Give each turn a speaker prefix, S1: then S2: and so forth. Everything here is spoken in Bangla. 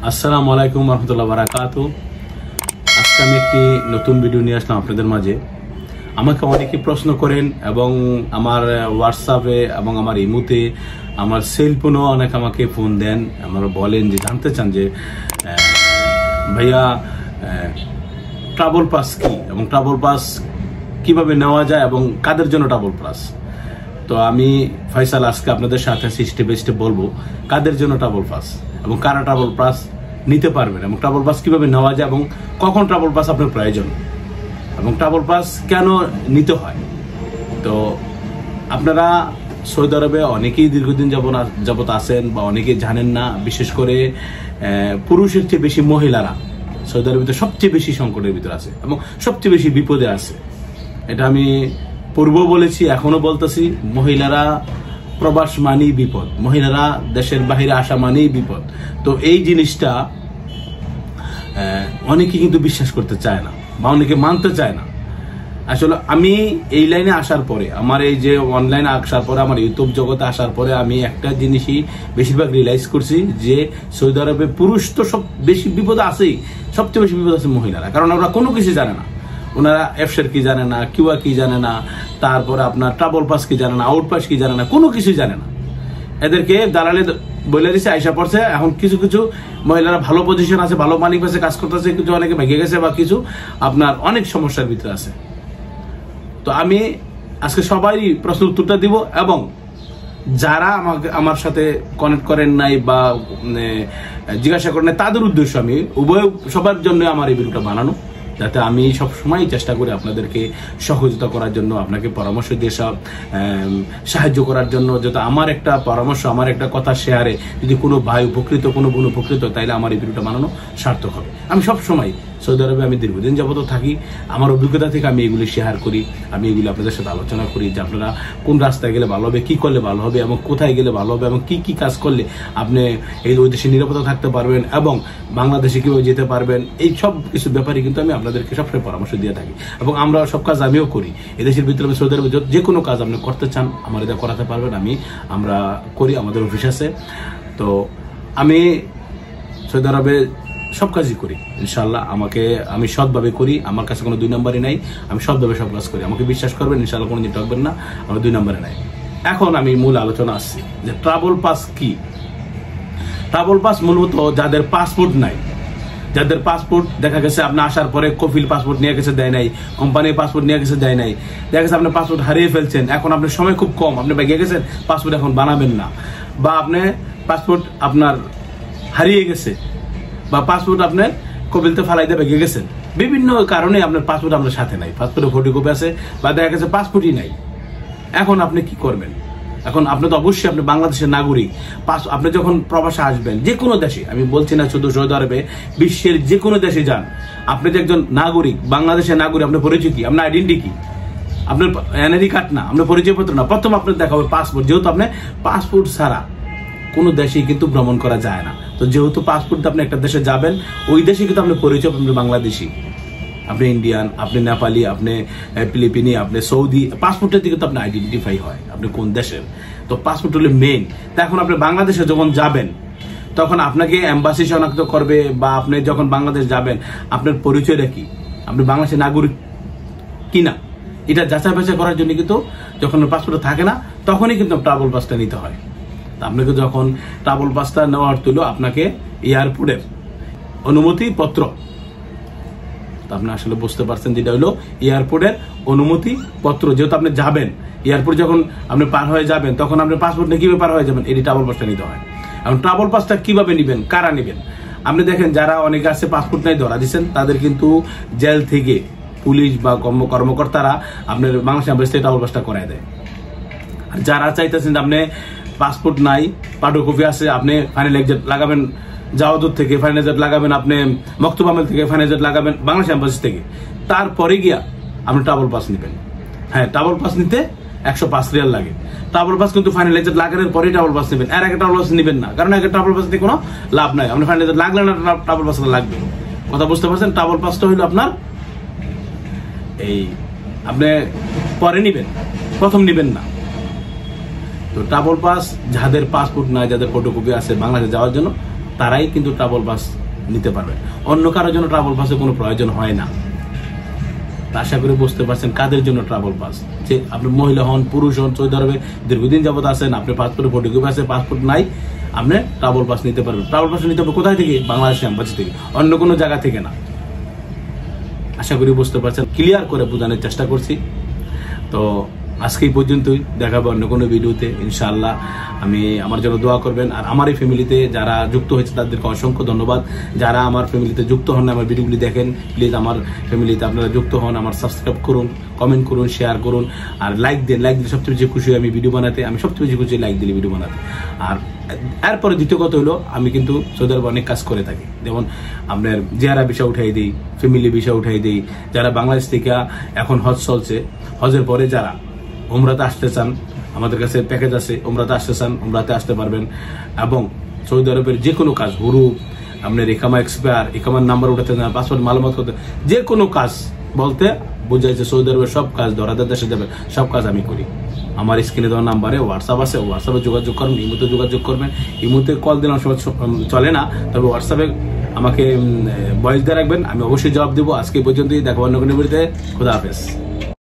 S1: আসসালামু আলাইকুম রহমতুল্লাহ বারাকাতু। আজকে আমি একটি নতুন ভিডিও নিয়ে আসলাম আপনাদের মাঝে। আমাকে অনেকে প্রশ্ন করেন এবং আমার হোয়াটসঅ্যাপে এবং আমার ইমোতে আমার সেলফোনও অনেক আমাকে ফোন দেন, আমার বলেন যে জানতে চান যে ভাইয়া ট্রাভেল পাস কি এবং ট্রাভেল পাস কিভাবে নেওয়া যায় এবং কাদের জন্য ট্রাভেল পাস। তো আমি ফয়সাল আজকে আপনাদের সাথে স্টেপ বাই স্টেপ বলবো কাদের জন্য ট্রাভেল পাস এবং কারা ট্রাভেল পাস নিতে পারবেন এবং ট্রাভেল পাস কিভাবে নেওয়া যায় এবং কখন ট্রাভেল পাস আপনার প্রয়োজন এবং ট্রাভেল পাস কেন নিতে হয়। তো আপনারা সৌদি আরবে অনেকেই দীর্ঘদিন যাবত আছেন বা অনেকেই জানেন না, বিশেষ করে পুরুষের চেয়ে বেশি মহিলারা সৌদি আরবে সবচেয়ে বেশি সংকটের ভিতরে আছে এবং সবচেয়ে বেশি বিপদে আছে। এটা আমি পূর্বেও বলেছি, এখনো বলতেছি, মহিলারা প্রবাস মানেই বিপদ, মহিলারা দেশের বাহিরে আসা মানেই বিপদ। তো এই জিনিসটা অনেকে কিন্তু বিশ্বাস করতে চায় না বা অনেকে মানতে চায় না। আসলে আমি এই লাইনে আসার পরে, আমার এই যে অনলাইনে আসার পরে, আমার ইউটিউব জগতে আসার পরে আমি একটা জিনিসই বেশিরভাগ রিয়েলাইজ করছি যে সৌদি আরবে পুরুষ তো সব বেশি বিপদ আছেই, সবচেয়ে বেশি বিপদ আছে মহিলারা। কারণ ওরা কোনো কিছু জানে না, ওনারা এফসের কি জানে না, কিউআ কি জানে না, তারপরে আপনার ট্রাভেল পাস কি জানে না, আউট পাস কি জানে না, কোনো কিছুই জানে না। এদেরকে দালালে বলে দিচ্ছে আইসা পড়ছে। এখন কিছু কিছু মহিলারা ভালো পজিশন আছে, ভালো মালিক আছে, কাজ করতেছে, কিছু অনেকে ভেঙে গেছে বা কিছু আপনার অনেক সমস্যার ভিতরে আছে। তো আমি আজকে সবাই প্রশ্ন উত্তরটা দিব এবং যারা আমার সাথে কানেক্ট করেন নাই বা জিজ্ঞাসা করেন নাই তাদের উদ্দেশ্য আমি সবার জন্য আমার এই ভিডিওটা বানানো, যাতে আমি সবসময় চেষ্টা করি আপনাদেরকে সহযোগিতা করার জন্য, আপনাকে পরামর্শ দিয়ে সাহায্য করার জন্য। যাতে আমার একটা পরামর্শ, আমার একটা কথা শেয়ারে যদি কোনো ভাই উপকৃত, কোনো বোন উপকৃত, তাইলে আমার এই ভিডিওটা বানানো সার্থক হবে। আমি সবসময় সৌদি আরবে আমি দীর্ঘদিন যাবত থাকি, আমার অভিজ্ঞতা থেকে আমি এগুলি শেয়ার করি, আমি এগুলি আপনাদের সাথে আলোচনা করি যে আপনারা কোন রাস্তায় গেলে ভালো হবে, কি করলে ভালো হবে এবং কোথায় গেলে ভালো হবে এবং কি কি কাজ করলে আপনি ওই দেশে নিরাপত্তা থাকতে পারবেন এবং বাংলাদেশে কীভাবে যেতে পারবেন। এই সব কিছু ব্যাপারে কিন্তু আমি আপনাদেরকে সবসময় পরামর্শ দিয়ে থাকি এবং আমরা সব কাজ আমিও করি। এদেশের ভিতরে সৌদি আরবে যে কোনো কাজ আপনি করতে চান আমার এটা করাতে পারবেন, আমরা করি, আমাদের অফিস আছে। তো আমি সৌদি আরবে সব কাজই করি ইনশাল্লাহ। আমি সৎভাবে করি, আমার কাছে কোনো দুই নম্বরই নাই, আমি সৎভাবে সব কাজ করি। আমাকে বিশ্বাস করবেন ইনশাল্লাহ, কোনোদিন ঠকবেন না, আমার দুই নম্বরে নাই। এখন আমি মূল আলোচনা আসছি যে ট্রাভেল পাস কি। ট্রাভেল পাস মূলত যাদের পাসপোর্ট নাই, যাদের পাসপোর্ট দেখা গেছে আপনি আসার পরে কফিল পাসপোর্ট নিয়ে গেছে দেয় নাই, কোম্পানির পাসপোর্ট নিয়ে গেছে দেয় নাই, দেখা গেছে আপনার পাসপোর্ট হারিয়ে ফেলছেন, এখন আপনার সময় খুব কম, আপনি বেগে গেছেন, পাসপোর্ট এখন বানাবেন না, বা আপনি পাসপোর্ট আপনার হারিয়ে গেছে বা পাসপোর্ট আপনার কবিলতে ফালাই দিয়ে বেগে গেছেন, বিভিন্ন কারণে আপনার পাসপোর্ট আপনার সাথে নাই, পাসপোর্টের ফটোকপি আছে বা দেখা গেছে পাসপোর্টই নাই। এখন আপনি কি করবেন? এখন আপনি তো অবশ্যই আপনি বাংলাদেশের নাগরিক, আপনি যখন প্রবাসে আসবেন যে কোনো দেশে, আমি বলছি না শুধু সৌদি আরবে, বিশ্বের যে কোনো দেশে যান, আপনি যে একজন নাগরিক, বাংলাদেশের নাগরিক, আপনার পরিচয় কি, আপনার আইডেন্টি কি, আপনার এনআইডি কার্ড না, আপনার পরিচয়পত্র না, প্রথম আপনার দেখা হবে পাসপোর্ট। যেহেতু আপনি পাসপোর্ট ছাড়া কোনো দেশে কিন্তু ভ্রমণ করা যায় না, তো যেহেতু পাসপোর্ট আপনি একটা দেশে যাবেন, ওই দেশে কিন্তু আপনার পরিচয়, আপনি বাংলাদেশি, আপনি ইন্ডিয়ান, আপনি নেপালি, আপনি ফিলিপিনি, আপনি সৌদি, পাসপোর্টের দিকে তো আপনি আইডেন্টিফাই হয় আপনি কোন দেশের। তো পাসপোর্ট হলো মেইন। তো এখন আপনি বাংলাদেশে যখন যাবেন তখন আপনাকে এম্বাসি শনাক্ত করবে বা আপনি যখন বাংলাদেশ যাবেন আপনার পরিচয়টা কি, আপনি বাংলাদেশের নাগরিক কিনা, এটা যাচাই বাছাই করার জন্য কিন্তু যখন পাসপোর্ট থাকে না তখনই কিন্তু ট্রাভেল পাসটা নিতে হয়। আপনাকে যখন ট্রাভেল পাসটা নেওয়ার তুলো আপনাকে এয়ারপোর্টের অনুমতি পত্র, আপনি আসলে বুঝতে পারছেন যেটা হলো এয়ারপোর্টের অনুমতি পত্র। যেহেতু আপনি যাবেন এয়ারপোর্ট, যখন আপনি পার হয়ে যাবেন তখন আপনি পাসপোর্ট নিয়ে কিভাবে পার হয়ে যাবেন, এই ট্রাভেল পাসটা নিতে হয়। এখন ট্রাভেল পাসটা কিভাবে নেবেন, কারা নেবেন? আপনি দেখেন যারা অনেকে আছে পাসপোর্ট নাই ধরা দিচ্ছেন, তাদের কিন্তু জেল থেকে পুলিশ বা কর্মকর্তারা আপনার বাংলাদেশ এম্বাসিতে ট্রাভেল পাসটা করায় দেয়। আর যারা চাইতেছেন আপনি পাসপোর্ট নাই, ফটোকপি আছে, আপনি ফাইনাল এক্সাট লাগাবেন জাওয়াদুর থেকে, ফাইনাল এক্সাট লাগাবেন আপনি মকতুব আমেল থেকে, ফাইনাল এক্সাট লাগাবেন বাংলাদেশ এম্বাসি থেকে, তারপরে গিয়া আপনি ট্রাভেল পাস নেবেন। হ্যাঁ, ট্রাভেল পাস নিতে 105 রিয়াল লাগে। ট্রাভেল পাস কিন্তু ফাইনাল এক্সাট লাগানোর পরে ট্রাভেল পাস নেবেন, এর আগে ট্রাভেল পাস নেবেন না, কারণ আগে ট্রাভেল পাস নিয়ে কোনো লাভ নাই। আপনি ফাইনাল এক্সাট লাগলে না, ট্রাভেল পাস লাগবে। কথা বুঝতে পারছেন? ট্রাভেল পাসটা হইলো আপনার এই আপনি পরে নিবেন, প্রথম নিবেন না। তো ট্রাভেল পাস যাদের পাসপোর্ট নাই, যাদের ফটোকপি আছে বাংলাদেশে যাওয়ার জন্য, তারাই কিন্তু ট্রাভেল পাস নিতে পারবে, অন্য কারোর জন্য ট্রাভেল পাসের কোনো প্রয়োজন হয় না। আশা করি বুঝতে পারছেন কাদের জন্য ট্রাভেল পাস। যে আপনি মহিলা হন, পুরুষ হন, সৌদি আরবে দীর্ঘদিন যাবত আছেন, আপনি পাসপোর্টে ফটোকপি আছে, পাসপোর্ট নাই, আপনি ট্রাভেল পাস নিতে পারবেন। ট্রাভেল পাস নিতে হবে কোথায় থেকে? বাংলাদেশ এম্বাসি থেকে, অন্য কোনো জায়গা থেকে না। আশা করি বুঝতে পারছেন, ক্লিয়ার করে বোঝানোর চেষ্টা করছি। তো আজকে এই পর্যন্তই, দেখাবো অন্য কোনো ভিডিওতে ইনশাআল্লাহ। আমি আমার জন্য দোয়া করবেন। আর আমার এই ফ্যামিলিতে যারা যুক্ত হয়েছে তাদেরকে অসংখ্য ধন্যবাদ। যারা আমার ফ্যামিলিতে যুক্ত হন, আমার ভিডিওগুলি দেখেন, প্লিজ আমার ফ্যামিলিতে আপনারা যুক্ত হন। আমার সাবস্ক্রাইব করুন, কমেন্ট করুন, শেয়ার করুন, আর লাইক দেন। লাইক দিলে সবচেয়ে বেশি খুশি আমি ভিডিও বানাতে, আমি সবচেয়ে বেশি খুশি লাইক দিলে ভিডিও বানাতে। আর এরপরে দ্বিতীয় কথা হলো, আমি কিন্তু সৌদি আরবে অনেক কাজ করে থাকি। যেমন আপনার জিয়ারা ভিসা উঠাই দিই, ফ্যামিলি ভিসা উঠাই দিই। যারা বাংলাদেশ থেকে এখন হজ চলছে, হজের পরে যারা উমরাতে আসতে চান, আমাদের কাছে প্যাকেজ আছে, উমরাতে আসতে চান, উমরাতে আসতে পারবেন। এবং সৌদি আরবের যে কোনো কাজ, হুরুপ, আপনার ইকামা এক্সপায়ার, ইকামার নাম্বার উঠাতে চান, পাসপোর্ট মালুমাত করতে, যে কোনো কাজ বলতে বোঝাইছে সৌদি আরবের সব কাজ, ধরাদের দেশে যাবে সব কাজ আমি করি। আমার স্ক্রিনে দেওয়া নাম্বারে হোয়াটসঅ্যাপ আছে, হোয়াটসঅ্যাপে যোগাযোগ করবেন, ইমোতে যোগাযোগ করবেন। ইমোতে কল দিলে সময় চলে না, তবে হোয়াটসঅ্যাপে আমাকে ভয়েস দিয়ে রাখবেন, আমি অবশ্যই জবাব দেবো। আজকে পর্যন্তই, দেখো অন্য কোনো ভিডিওতে। খোদা হাফেজ।